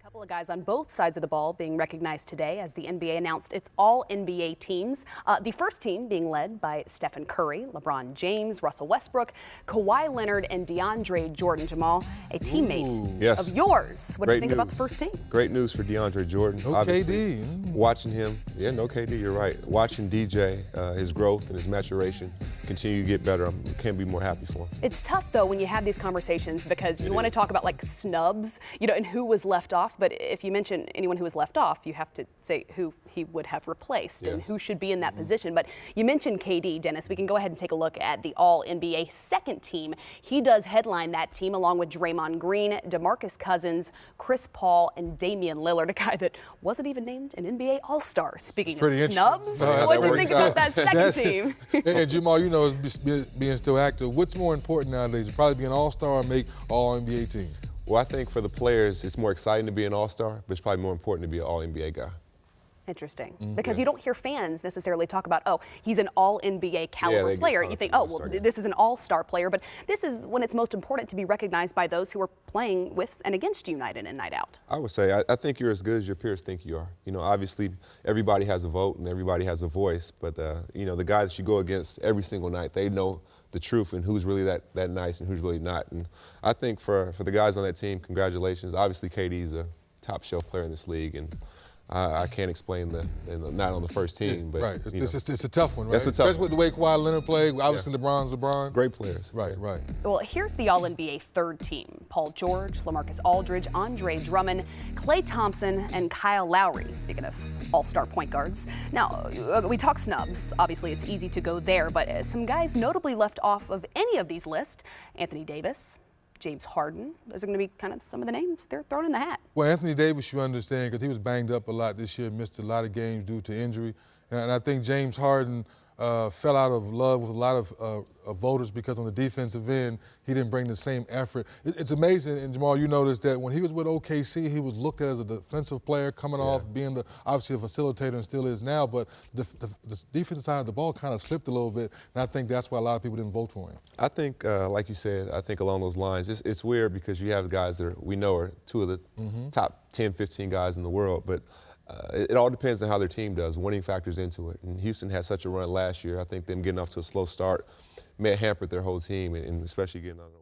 Couple of guys on both sides of the ball being recognized today as the NBA announced its all-NBA teams. The first team being led by Stephen Curry, LeBron James, Russell Westbrook, Kawhi Leonard, and DeAndre Jordan. Jamal, a teammate of yours. What do you think about the first team? Great news for DeAndre Jordan. No Obviously, KD. Watching him, no KD, you're right. Watching DJ, his growth and his maturation continue to get better. I can't be more happy for him. It's tough, though, when you have these conversations because you want to talk about, like, snubs, and who was left off. But if you mention anyone who was left off, you have to say who he would have replaced and who should be in that position. But you mentioned KD, Dennis. We can go ahead and take a look at the All-NBA second team. He does headline that team along with Draymond Green, DeMarcus Cousins, Chris Paul, and Damian Lillard, a guy that wasn't even named an NBA All-Star. Speaking of snubs, what do you think about that second team? And Jamal, being still active, what's more important nowadays? Probably be an All-Star or make All-NBA team? Well, I think for the players, it's more exciting to be an All-Star, but it's probably more important to be an All-NBA guy. Interesting, because you don't hear fans necessarily talk about, oh, he's an all-NBA caliber player. You think, oh, well, this is an all-star player, but this is when it's most important to be recognized by those who are playing with and against you night in and night out. I would say, I think you're as good as your peers think you are. Obviously, everybody has a vote and everybody has a voice, but, the guys you go against every single night, they know the truth and who's really that nice and who's really not. And I think for the guys on that team, congratulations. Obviously, KD's a top-shelf player in this league, and I can't explain not on the first team, but right. It's a tough one, right? That's a tough Especially with the way Kawhi Leonard played. Obviously, LeBron's LeBron. Great players. Right. Well, here's the All-NBA third team: Paul George, LaMarcus Aldridge, Andre Drummond, Klay Thompson, and Kyle Lowry. Speaking of all-star point guards. Now, we talk snubs. Obviously, it's easy to go there, but some guys notably left off of any of these lists: Anthony Davis, James Harden. Those are going to be kind of some of the names they're throwing in the hat. Well, Anthony Davis, you understand, because he was banged up a lot this year, missed a lot of games due to injury. And I think James Harden fell out of love with a lot of voters because on the defensive end, he didn't bring the same effort. It's amazing, and Jamal, you noticed that when he was with OKC, he was looked at as a defensive player coming off being obviously a facilitator and still is now, but the defensive side of the ball kind of slipped a little bit, and I think that's why a lot of people didn't vote for him. I think, like you said, I think along those lines, it's weird because you have guys that we know are two of the top 10, 15 guys in the world, but it all depends on how their team does. Winning factors into it. And Houston had such a run last year. I think them getting off to a slow start may have hampered their whole team, and especially getting on the